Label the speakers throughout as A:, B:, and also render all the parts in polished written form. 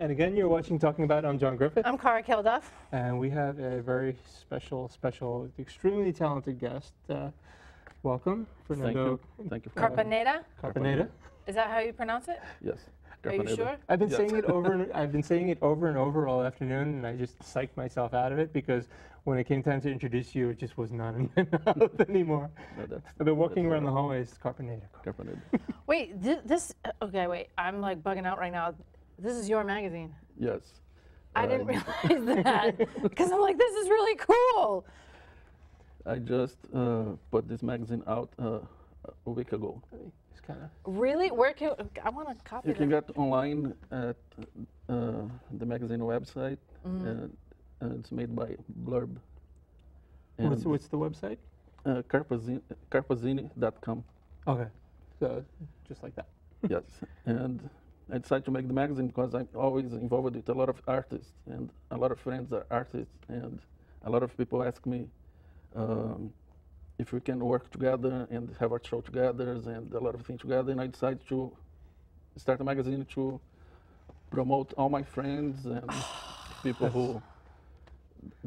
A: And again, you're watching Talking About. I'm John Griffith.
B: I'm Cara, Kilduff.
A: And we have a very special, extremely talented guest. Welcome, Fernando.
C: Thank you.
B: Carpaneda?
A: Carpaneda.
B: Is that how you pronounce it?
C: Yes.
B: Are you sure?
A: I've been saying it over and over all afternoon, and I just psyched myself out of it because when it came time to introduce you, it just was not in my mouth anymore.
C: No,
A: I've been walking around the hallways, Carpaneda.
B: Wait, okay, wait, I'm like bugging out right now. This is your magazine.
C: Yes.
B: I didn't realize that because I'm like, this is really cool.
C: I just put this magazine out a week ago.
A: It's kind of
B: Really? Where can I want to copy
C: You can
B: that?
C: get online at the magazine website. And it's made by Blurb. And
A: what's the website?
C: Carpazini.com.
A: Okay, so just like that.
C: Yes. And I decided to make the magazine because I'm always involved with a lot of artists, and a lot of friends are artists, and a lot of people ask me if we can work together and have a show together and a lot of things together, and I decided to start a magazine to promote all my friends and people who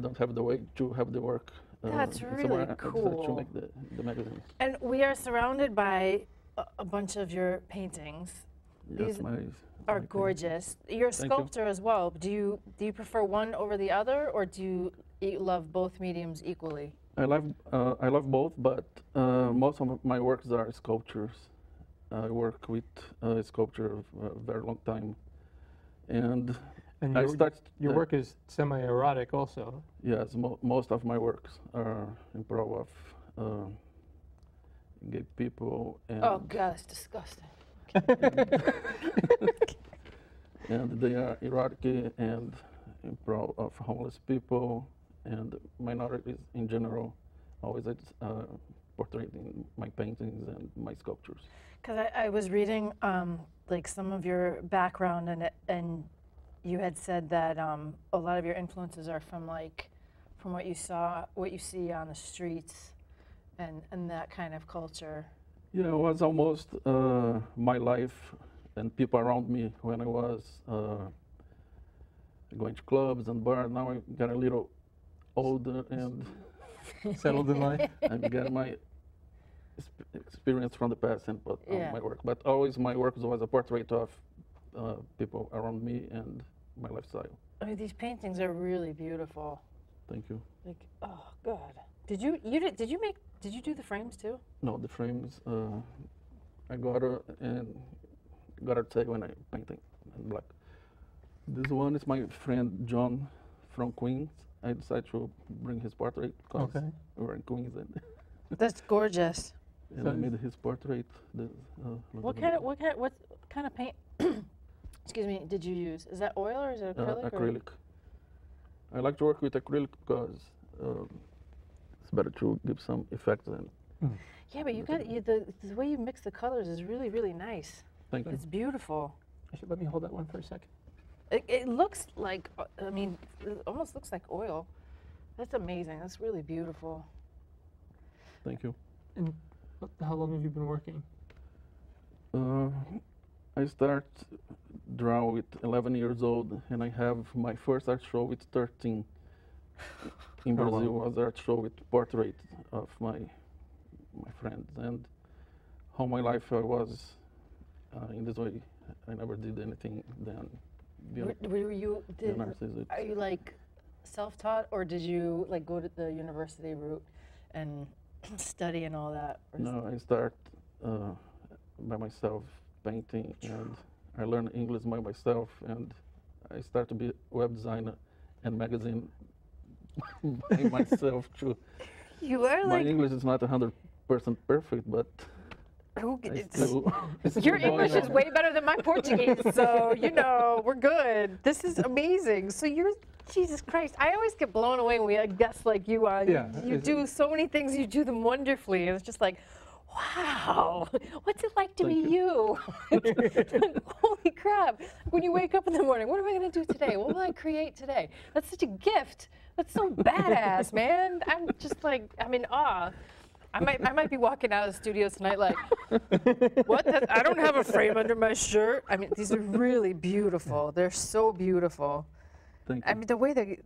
C: don't have the way to have the work.
B: That's really
C: somewhere. I decided to
B: cool.
C: make the magazine.
B: And we are surrounded by a bunch of your paintings.
C: Yes,
B: These
C: my
B: are gorgeous. You're a
C: Thank you.
B: sculptor as well. Do you prefer one over the other, or do you love both mediums equally?
C: I love both, but most of my works are sculptures. I work with sculpture for a very long time, and I start.
A: Your work is semi-erotic also.
C: Yes, most of my works are improv of gay people and
B: Oh God, it's disgusting.
C: and they are erotic and improv of homeless people and minorities in general. Always portrayed in my paintings and my sculptures.
B: Because I was reading like some of your background, and you had said that a lot of your influences are from what you see on the streets, and that kind of culture.
C: Yeah, it was almost my life and people around me when I was going to clubs and bars. Now I got a little older and
A: Settled in life.
C: I'm getting my experience from the past and put on my work. But always my work was a portrait of people around me and my lifestyle.
B: I mean, these paintings are really beautiful.
C: Thank you.
B: Like, oh God. Did you do the frames too?
C: No, the frames, I got her today when I painting in black. This one is my friend John from Queens. I decided to bring his portrait because we're in Queens, and
B: That's gorgeous.
C: and I made his portrait.
B: What kind of paint? Excuse me. Did you use? Is that oil or is it acrylic?
C: Acrylic. I like to work with acrylic because it's better to give some effect. And
B: Yeah, but you got the way you mix the colors is really, really nice.
C: thank you.
B: It's beautiful.
A: Actually, let me hold that one for a second.
B: It looks like, I mean, it almost looks like oil. That's amazing. That's really beautiful.
C: Thank you.
A: And how long have you been working?
C: I start draw with 11 years old, and I have my first art show with 13. In Brazil, was art show with portrait of my friends, and all my life I was in this way. I never did anything then.
B: Are you like self-taught, or did you like go to the university route and study and all that?
C: No, I start by myself painting, and I learned English by myself, and I start to be a web designer and magazine by myself too.
B: You are
C: My
B: like
C: English is not 100% perfect, but
B: your English is way better than my Portuguese, so you know we're good. This is amazing. So you're, Jesus Christ! I always get blown away when we have guests like you on.
A: Yeah,
B: you do so many things. You do them wonderfully. And it's just like, wow, what's it like to be you? Holy crap! When you wake up in the morning, what am I going to do today? What will I create today? That's such a gift. That's so badass, man. I'm just like, I'm in awe. I might be walking out of the studio tonight like, what? I don't have a frame under my shirt. I mean, these are really beautiful. They're so beautiful.
C: Thank you.
B: I mean, the way they,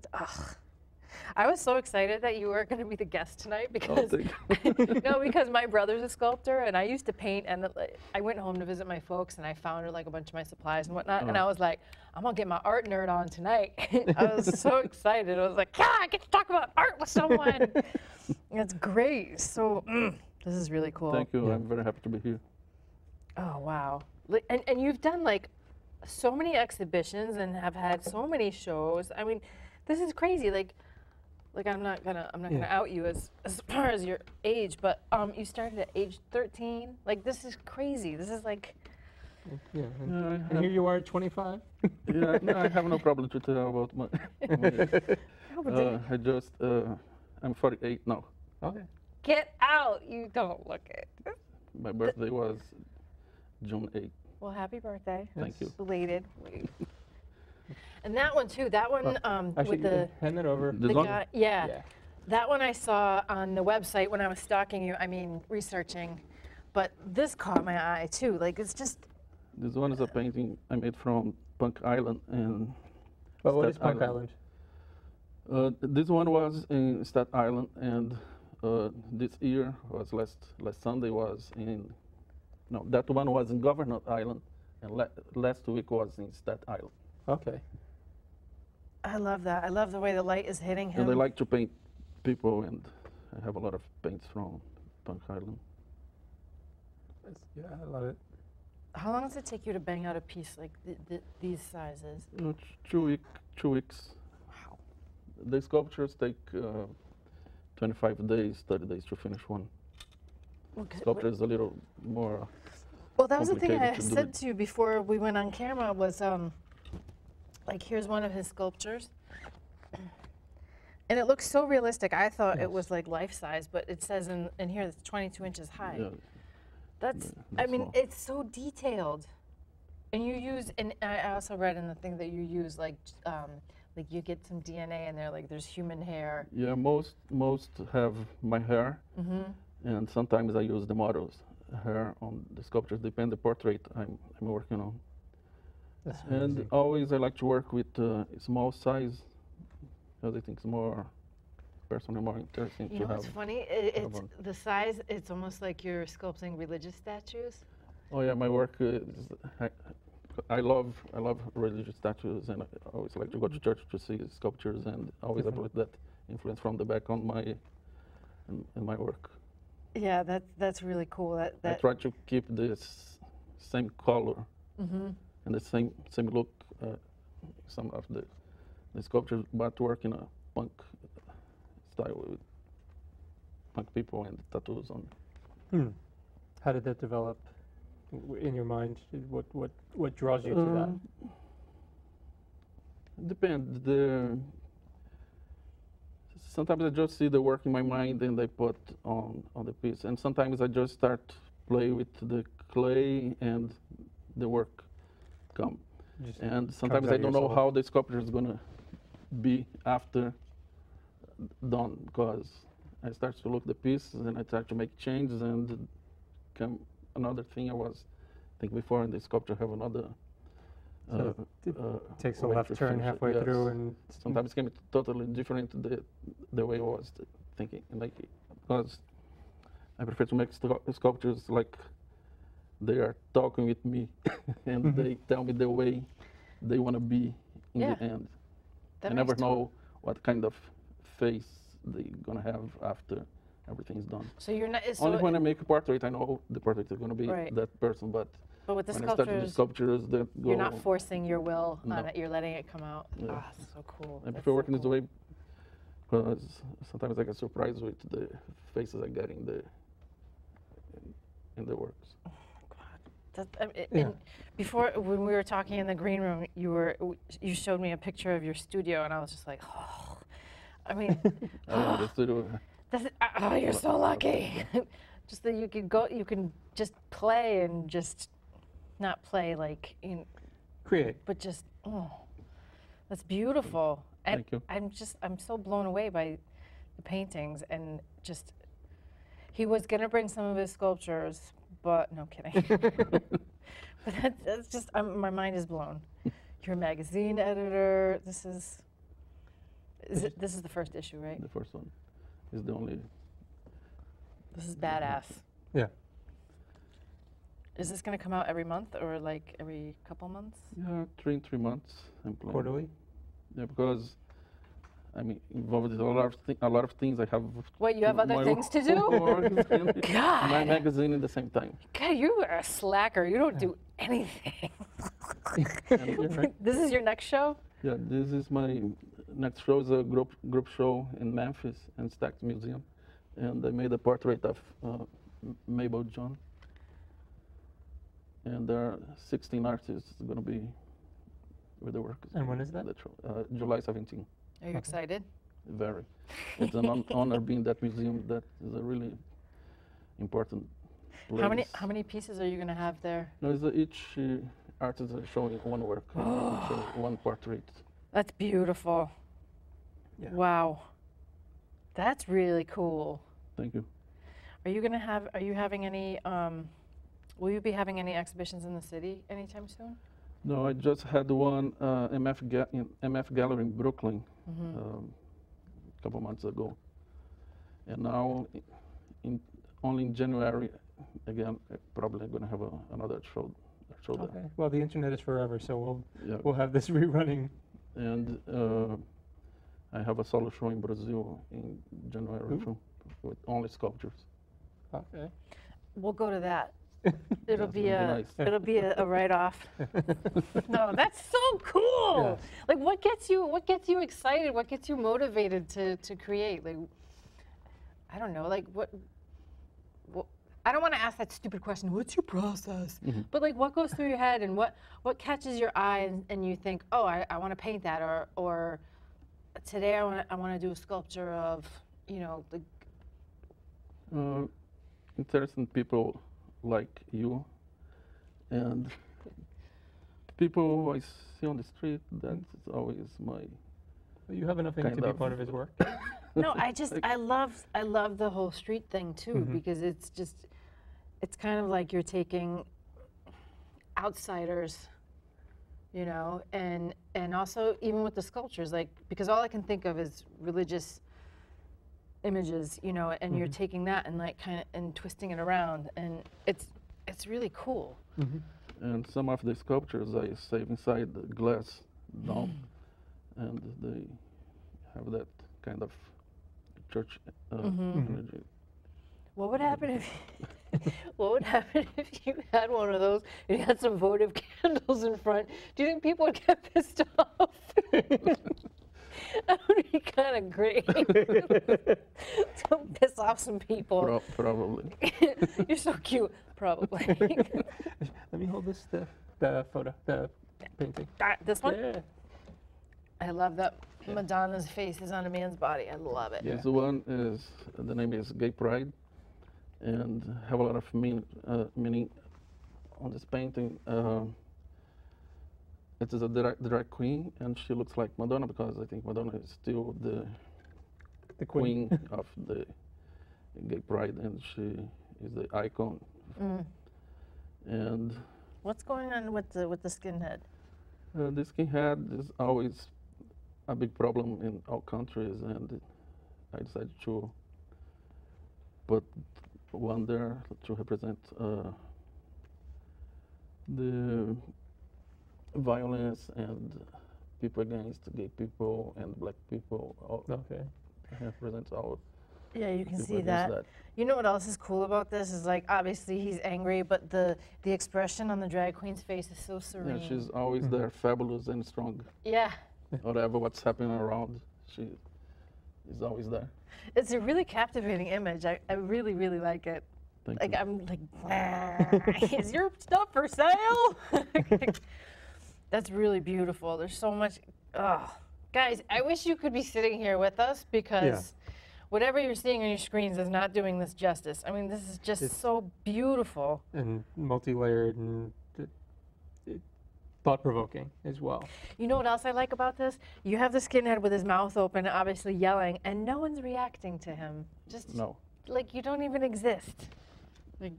B: I was so excited that you were going to be the guest tonight because, no, because my brother's a sculptor and I used to paint, and I went home to visit my folks and I found like a bunch of my supplies and whatnot, and I was like, I'm gonna get my art nerd on tonight. I was so excited. I was like, yeah, I get to talk about art with someone. That's great. So this is really cool.
C: Thank you. I'm very happy to be here.
B: Oh wow! And you've done like so many exhibitions and have had so many shows. I mean, this is crazy. Like I'm not gonna out you as far as your age, but you started at age 13. Like this is crazy. This is like.
A: Yeah, and here you are at 25.
C: Yeah, no, I have no problem to tell about my I just, I'm 48 now.
A: Okay.
B: Get out! You don't look it.
C: My birthday was June 8th.
B: Well, happy birthday.
C: Thank you.
B: Belated. And that one too. That one
A: Actually,
B: with the
A: hand that over.
C: This
B: the
C: one?
B: guy. Yeah. That one I saw on the website when I was stalking you. I mean, researching. But this caught my eye too. Like it's just.
C: This one is a painting I made from Punk Island and.
A: But what is
C: Staten
A: Punk Island?
C: This one was in Staten Island, and this year was last Sunday was in. No, that one was in Governor Island, and last week was in Staten Island.
A: Okay.
B: I love that. I love the way the light is hitting him.
C: And I like to paint people, and I have a lot of paints from Punk Island.
A: Yeah, I love it.
B: How long does it take you to bang out a piece like these sizes?
C: 2 weeks.
B: Wow.
C: The sculptures take 25 days, 30 days to finish one. Sculpture is a little more.
B: Well, that was the thing I
C: complicated to do
B: said
C: it.
B: to you before we went on camera was, like, here's one of his sculptures. And it looks so realistic. I thought it was like life size, but it says in here it's 22 inches high.
C: Yeah,
B: That's, I
C: that's
B: mean,
C: small.
B: it's so detailed. And you use, and I also read in the thing that you use like you get some DNA in there, like there's human hair.
C: Yeah, most have my hair, and sometimes I use the model's hair on the sculptures, depend the portrait I'm working on.
A: That's
C: And
A: amazing.
C: always I like to work with small size, because I think it's more personally more interesting
B: You
C: to
B: know
C: have.
B: what's funny? It's
C: one.
B: the size. It's almost like you're sculpting religious statues.
C: Oh yeah, my work is. I love religious statues, and I always like to go to church to see sculptures, and always I put that influence from the back on my in my work.
B: Yeah, that's really cool.
C: I try to keep this same color and the same look. Some of the sculptures, but work in a punk style with punk people and tattoos on.
A: How did that develop in your mind? What draws you to that?
C: Depends. Sometimes I just see the work in my mind and I put on the piece, and sometimes I just start play with the clay and the work come.
A: Just
C: And sometimes
A: out
C: I
A: of
C: don't know
A: yourself.
C: how the sculpture is gonna be after done, because I start to look the pieces and I start to make changes, and come another thing I was thinking before in the sculpture have another.
A: So it takes a
C: way
A: left
C: to
A: turn
C: finish it,
A: halfway
C: yes.
A: through, and
C: Sometimes it can be totally different the way I was thinking, and like because I prefer to make sculptures like they are talking with me, and they tell me the way they want to be in the end.
B: That
C: I never
B: makes
C: know what kind of face they're gonna have after everything's done.
B: So you're not.
C: Only when I make a portrait, I know the portrait is gonna be
B: Right.
C: that person, but
B: But with the
C: when I start with the
B: sculptures,
C: sculptures, that go.
B: you're not forcing your will on
C: No.
B: it. You're letting it come out.
C: Yeah.
B: Ah, so cool.
C: I
B: That's
C: prefer
B: so
C: working this
B: cool.
C: way because sometimes I get surprised with the faces I get in the works.
A: Yeah.
B: And before, when we were talking in the green room, you showed me a picture of your studio, and I was just like, oh, I mean,
C: The studio,
B: you're so lucky. Just that you can just play and just not play like,
A: create.
B: but just, that's beautiful. And
C: Thank you.
B: I'm so blown away by the paintings, and just He was gonna bring some of his sculptures, but no kidding. But that's just, my mind is blown. You're a magazine editor. This is the first issue, right?
C: The first one is the only.
B: This is badass.
A: Yeah.
B: Is this going to come out every month or like every couple months?
C: Yeah, 3 months. I'm planning.
A: Quarterly?
C: Yeah, because I'm involved in a lot of things. I have.
B: What, you have other things to do? God.
C: My magazine at the same time.
B: God, you are a slacker. You don't do anything. This is your next show?
C: Yeah, this is my next show. Is a group show in Memphis and Stax Museum, and I made a portrait of Mabel John. And there are 16 artists going to be with the work.
A: And when is that?
C: July 17.
B: Are you excited?
C: Very. It's an honor being in that museum. That is a really important place.
B: How many pieces are you going to have there?
C: No, each artist is showing one work, one portrait.
B: That's beautiful.
A: Yeah.
B: Wow. That's really cool.
C: Thank you.
B: Are you having any, will you be having any exhibitions in the city anytime soon?
C: No, I just had one MF Gallery in Brooklyn a couple months ago. And now, only in January, again, probably going to have another show there.
A: Okay. Well, the internet is forever, so we'll have this rerunning.
C: And I have a solo show in Brazil in January too, with only sculptures.
A: Okay.
B: We'll go to that. It'll be
C: nice.
B: It'll be a write-off. No, that's so cool.
A: Yeah.
B: Like, what gets you excited? What gets you motivated to create? Like, I don't know. Like, what I don't want to ask that stupid question. What's your process? But like, what goes through your head, and what catches your eye, and you think, oh, I want to paint that, or today I want to do a sculpture of, you know, the.
C: Interesting people like you, and people I see on the street. That's always my.
A: You have enough ink to be part of his work.
B: No, I love the whole street thing too, because it's kind of like you're taking outsiders, you know, and also even with the sculptures, like, because all I can think of is religious images, you know, and you're taking that and like kind of and twisting it around, and it's really cool.
C: And some of the sculptures I save inside the glass dome, and they have that kind of church energy.
B: What would happen if you had one of those and you had some votive candles in front? Do you think people would get pissed off? That would be kind of great. To piss off some people.
C: Probably.
B: You're so cute. Probably.
A: Let me hold this, the photo, the painting.
B: This one?
A: Yeah.
B: I love that Madonna's face is on a man's body. I love it.
C: This one is, the name is Gay Pride, and have a lot of meaning on this painting. It is a drag queen, and she looks like Madonna, because I think Madonna is still the queen of the Gay Pride, and she is the icon. And
B: what's going on with the skinhead?
C: The skinhead is always a big problem in all countries, and I decided to put one there to represent the violence and people against gay people and black people.
A: Okay.
C: Represents all.
B: Yeah, you can
C: people
B: see
C: against
B: that. You know what else is cool about this is, like, obviously he's angry, but the expression on the drag queen's face is so serene.
C: Yeah, she's always there, fabulous and strong.
B: Yeah.
C: Whatever what's happening around, she is always there.
B: It's a really captivating image. I really, really like it.
C: Thank
B: Like,
C: you.
B: I'm like, is your stuff for sale? That's really beautiful. There's so much. Oh, guys, I wish you could be sitting here with us, because whatever you're seeing on your screens is not doing this justice. I mean, this is just so beautiful.
A: And multi-layered and thought-provoking as well.
B: You know what else I like about this? You have the skinhead with his mouth open, obviously yelling, and no one's reacting to him. Just
C: No.
B: like you don't even exist. Like,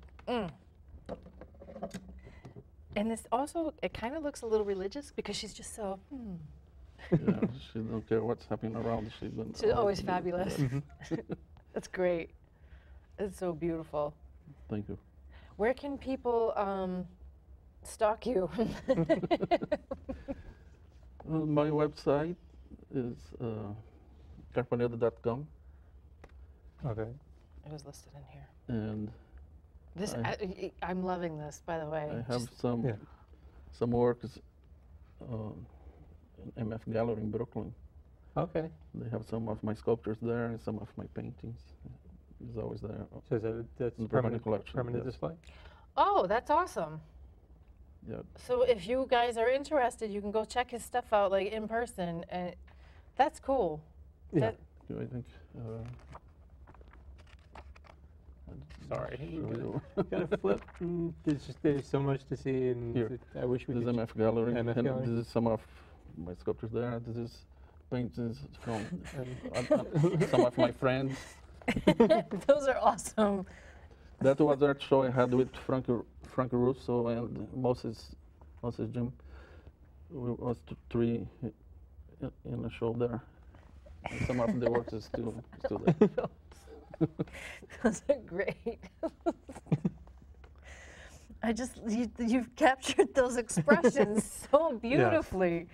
B: And this also, it kind of looks a little religious because she's just so,
C: Yeah, she don't care what's happening around.
B: She's always fabulous. That's great. It's so beautiful.
C: Thank you.
B: Where can people stalk you?
C: My website is carpaneda.com,
A: Okay.
B: It was listed in here.
C: and
B: This, I'm loving this, by the way.
C: I have
B: Just-
C: some works in MF Gallery in Brooklyn.
A: Okay.
C: They have some of my sculptures there and some of my paintings. It's always there.
A: So that's
C: In the
A: permanent
C: collection.
A: permanent
C: yes.
A: display.
B: Oh, that's awesome.
C: Yeah.
B: So if you guys are interested, you can go check his stuff out like in person, and that's cool.
A: Yeah.
B: That-
C: I think.
A: Sorry.
C: Show
A: Gotta flip. There's so much to see, and
C: Here.
A: I wish we
C: This is
A: could.
C: MF Gallery,
A: MF
C: and
A: Gallery.
C: this is some of my sculptures there. This is paintings from some of my friends.
B: Those are awesome.
C: That was art show I had with Frank Russo and Moses Jim. We was three in a show there. And some of the work is still there.
B: Those are great. You've captured those expressions so beautifully.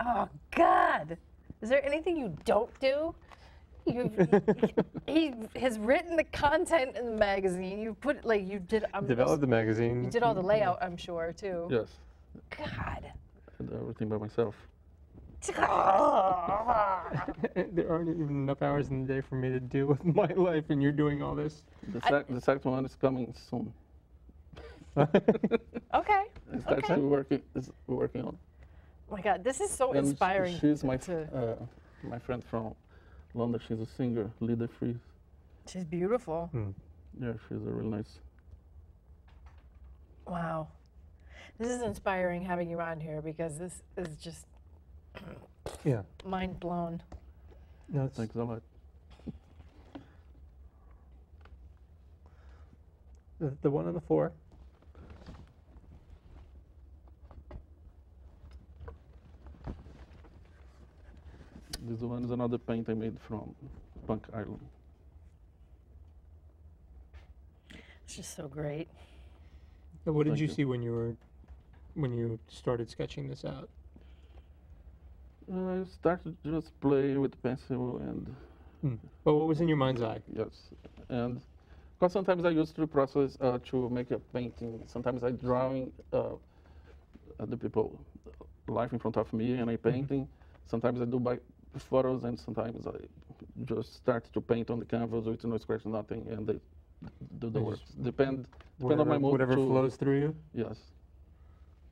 B: Oh God, is there anything you don't do? He has written the content in the magazine. You put like you did.
A: Developed the magazine.
B: You did all the layout, I'm sure too.
C: Yes,
B: God.
C: I did everything by myself.
A: There aren't even enough hours in the day for me to deal with my life, and you're doing all this.
C: The second one is coming soon.
B: Okay.
C: It's actually we're working on.
B: Oh my God, this is so
C: And
B: inspiring.
C: she's my
B: to-
C: my friend from London. She's a singer, Lida Free.
B: She's beautiful.
C: Yeah, she's a real nice.
B: Wow. This is inspiring having you on here because this is just
A: Yeah.
B: mind blown.
A: No, it's,
C: Thanks a lot.
A: the one on the floor.
C: This one is another paint I made from Punk Island.
B: It's just so great.
A: What did
C: Thank
A: you
C: you.
A: see when you started sketching this out?
C: I started just play with pencil and
A: But what was in your mind's eye?
C: yes, and because sometimes I use the process to make a painting. Sometimes I drawing the people life in front of me and I painting. Sometimes I do by photos and sometimes I just start to paint on the canvas with no scratch, nothing, and they do the
A: You
C: work.
A: just-
C: Depend on my mood.
A: Whatever
C: to-
A: flows through you.
C: Yes,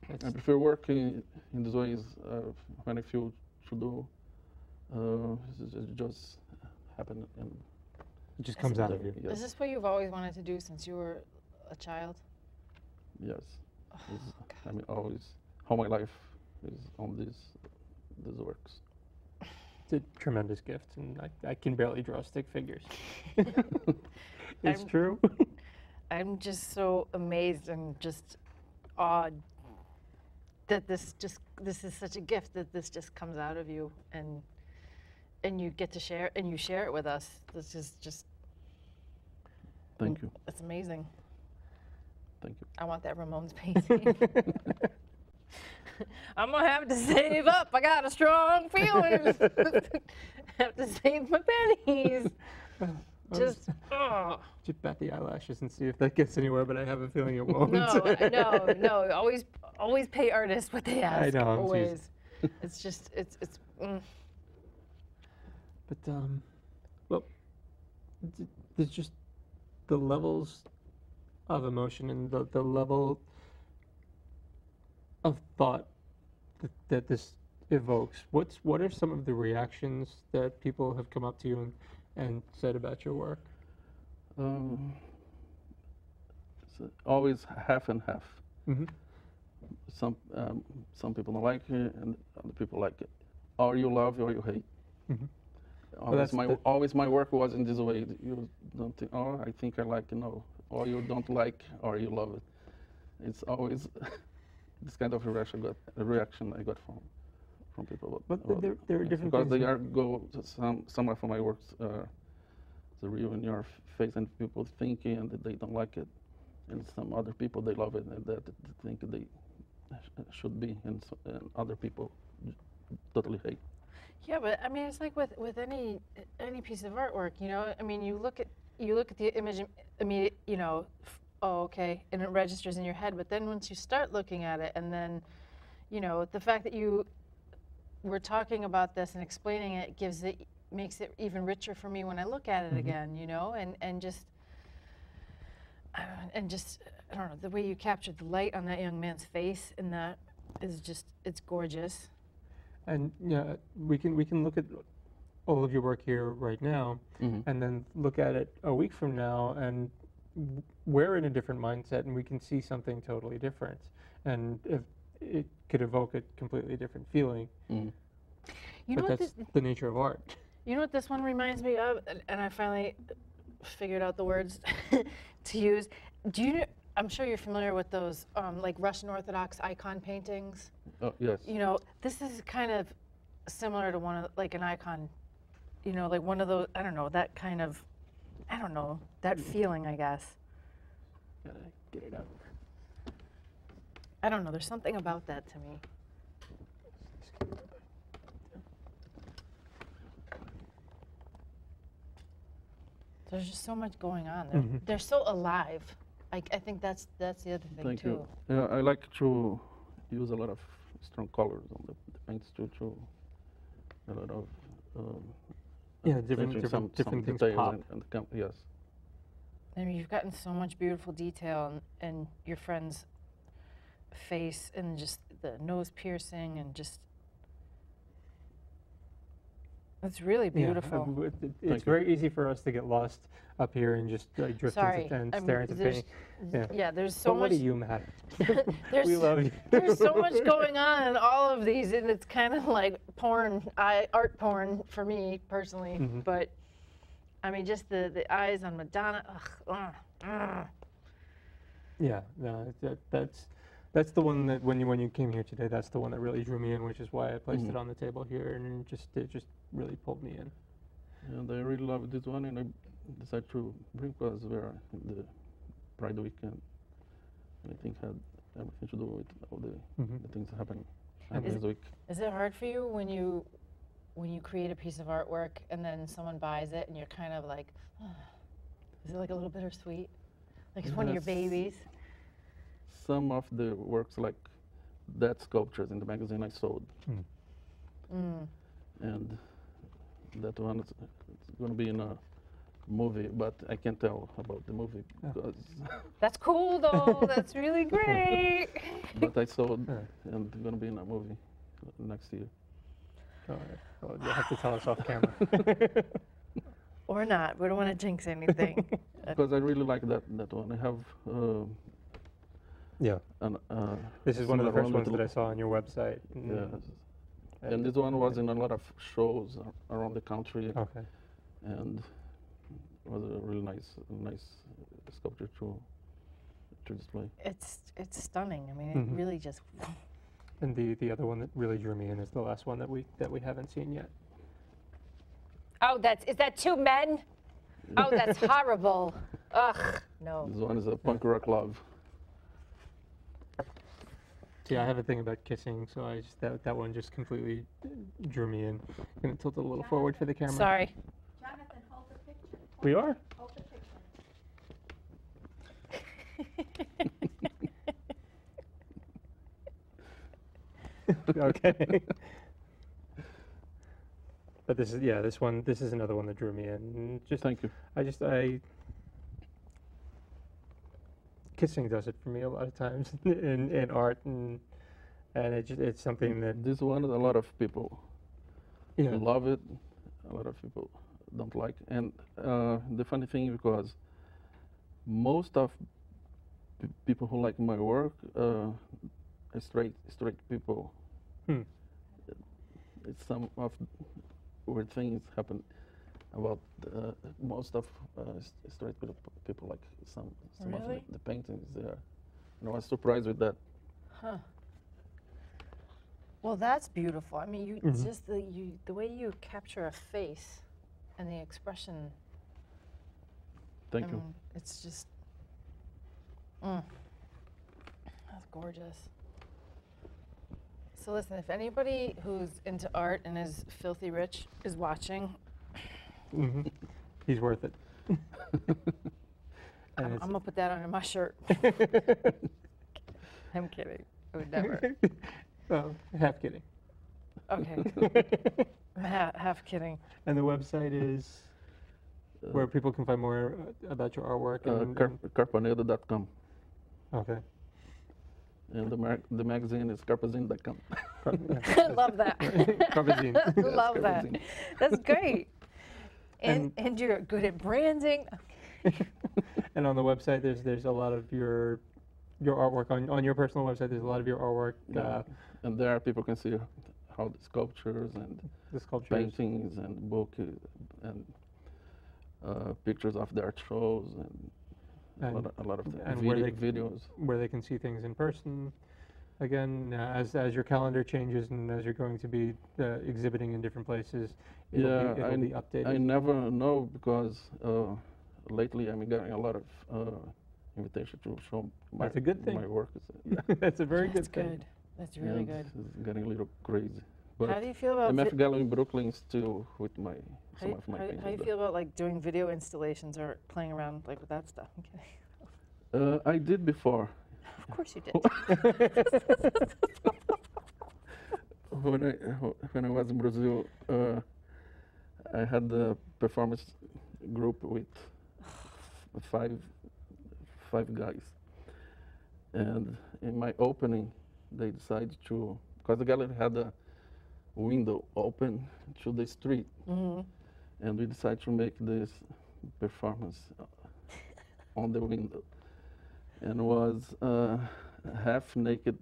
C: I
A: That's,
C: prefer working in these ways when I feel to do. It just happen and
A: it just comes out of you.
C: Yes.
B: Is this what you've always wanted to do since you were a child?
C: Yes. I mean, always, how my life is on these works.
A: It's a tremendous gift, and I can barely draw stick figures. It's
B: I'm-
A: true.
B: I'm just so amazed and just awed that this is such a gift that this just comes out of you and you get to share and you share it with us. This is just
C: Thank you.
B: it's amazing.
C: Thank you.
B: I want that Ramones painting. I'm gonna have to save up. I got a strong feeling. Have to save my pennies. Just
A: Just bat the eyelashes and see if that gets anywhere, but I have a feeling it won't.
B: no. Always pay artists what they ask.
A: know, I'm
B: Always. It's just it's.
A: But well, there's just the levels of emotion and the level of thought that this evokes. What are some of the reactions that people have come up to you and said about your work?
C: It's always half and half.
A: Mm-hmm.
C: Some people don't like it, and other people like it. Or you love or you hate.
A: Mhm.
C: Always my work was in this way. You don't think, oh, I think I like, or you don't like, or you love it. It's always this kind of reaction I got from people.
A: But there are different
C: because
A: things.
C: they some of my works the real in your face, and people thinking and they don't like it, and some other people they love it and that they think they should be, and other people totally hate.
B: Yeah, but I mean, it's like with any piece of artwork, I mean, you look at the image immediate, oh, okay, and it registers in your head. But then once you start looking at it, and then, the fact that you were talking about this and explaining it makes it even richer for me when I look at it again, and just I don't know, the way you captured the light on that young man's face, and that is just, it's gorgeous.
A: And yeah, we can look at all of your work here right now, and then look at it a week from now, and we're in a different mindset, and we can see something totally different, and if it could evoke a completely different feeling. But that's the nature of art.
B: You know what this one reminds me of, and I finally figured out the words to use. I'm sure you're familiar with those like Russian Orthodox icon paintings.
C: Oh, yes.
B: This is kind of similar to one of, like an icon, like one of those, I don't know, that kind of, I don't know, that feeling, I guess.
A: Gotta get it up.
B: I don't know, there's something about that to me. There's just so much going on. They're so alive. I think that's the other thing.
C: Thank
B: too.
C: you. Yeah, I like to use a lot of strong colors on the paints to show a lot of
A: different things
C: details
A: pop.
C: Yes.
B: I mean, you've gotten so much beautiful detail in your friend's face, and just the nose piercing, and just, it's really beautiful.
A: Yeah, it's very easy for us to get lost up here and just like drift into and stare into painting.
B: Yeah, there's so much.
A: What do you matter?
B: We
A: love you.
B: There's so much going on in all of these, and it's kind of like art porn for me personally. But I mean, just the eyes on Madonna.
A: Yeah, no, that's the one that when you came here today, that's the one that really drew me in, which is why I placed it on the table here, and it just really pulled me in.
C: And I really love this one, and I decided to bring because we're in the Pride weekend. I think had everything to do with all the things happening this week.
B: Is it hard for you when you create a piece of artwork and then someone buys it and you're kind of like, is it like a little bittersweet? Like it's one of your babies?
C: Some of the works, like that sculptures in the magazine I sold. And that one is going to be in a movie, but I can't tell about the movie because...
B: That's cool though, that's really great.
C: But I sold, and it's going to be in a movie next year.
A: All right. Well, you'll have to tell us off camera.
B: Or not, we don't want to jinx anything.
C: Because I really like that one. I have...
A: this is one of the first ones that I saw on your website.
C: Yes. And this one was in a lot of shows around the country.
A: Okay.
C: And it was a really nice sculpture to display.
B: It's stunning. I mean, it really just.
A: And the other one that really drew me in is the last one that we haven't seen yet.
B: Oh, is that two men? Oh, that's horrible. Ugh, no.
C: This one is a punk rock love.
A: Yeah, I have a thing about kissing, so I just that one just completely drew me in. I'm gonna tilt it a little forward for the camera.
B: Sorry.
D: Jonathan, hold the picture.
A: We are.
D: Hold the picture.
A: Okay. But this is another one that drew me in. Just
C: thank you.
A: Kissing does it for me a lot of times in art, and it's something that
C: this one a lot of people love it, a lot of people don't like, and the funny thing because most of people who like my work are straight people. It's some of weird things happen. about most of straight people like some of
B: Really?
C: the paintings there. And I was surprised with that.
B: Huh. Well, that's beautiful. I mean, you just the way you capture a face and the expression.
C: Thank
B: I
C: you.
B: mean, it's just that's gorgeous. So listen, if anybody who's into art and is filthy rich is watching,
A: He's worth it.
B: I'm gonna put that under my shirt. I'm kidding. I would never.
A: Well, half kidding.
B: Okay. I'm half kidding.
A: And the website is where people can find more about your artwork.
C: Carpaneda.com.
A: Okay.
C: And the magazine is carpazine.com.
B: Love that.
A: Carbazine.
B: Love that.
C: Carbazine.
B: That's great. And you're good at branding.
A: And on the website, there's a lot of your artwork on your personal website. There's a lot of your artwork.
C: And there people can see how the sculptures and
A: The sculptures.
C: paintings and book and pictures of the art shows and a lot of
A: and where they-
C: videos.
A: where they can see things in person. Again, as your calendar changes and as you're going to be exhibiting in different places, it'll be updated.
C: I never know because lately I'm getting a lot of invitation to show
A: That's a good thing.
C: my work.
A: That's a very
B: That's
A: good thing.
B: good. That's really good.
C: It's getting a little crazy. But
B: How do you feel
C: the
B: about
C: MF Gallery in Brooklyn is still with some of my paintings.
B: how do you feel about like doing video installations or playing around like with that stuff? I'm kidding.
C: I did before.
B: Of course you did.
C: When I was in Brazil, I had the performance group with five guys, and in my opening, they decided to, because the gallery had a window open to the street, and we decided to make this performance on the window, and was a half-naked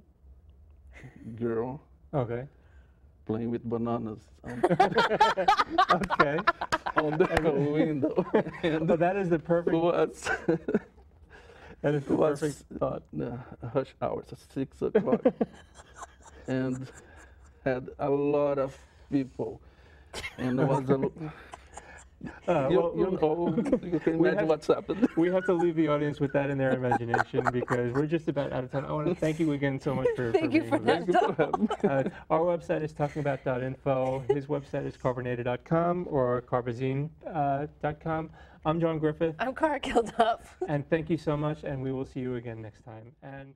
C: girl
A: Okay.
C: playing with bananas
A: Okay.
C: on the window. And
A: But that is the perfect.
C: was
A: That is the
C: was
A: perfect thought.
C: hush hours at 6 o'clock, and had a lot of people, and was you can imagine what's happened.
A: We have to leave the audience with that in their imagination because we're just about out of time. I want to thank you again so much for
B: Thank you
A: being
B: for
A: with us.
B: that.
A: Our website is talkingabout.info. His website is carpaneda.com or carbazine.com. I'm John Griffith,
B: I'm Cara Kilduff.
A: and thank you so much, and we will see you again next time. And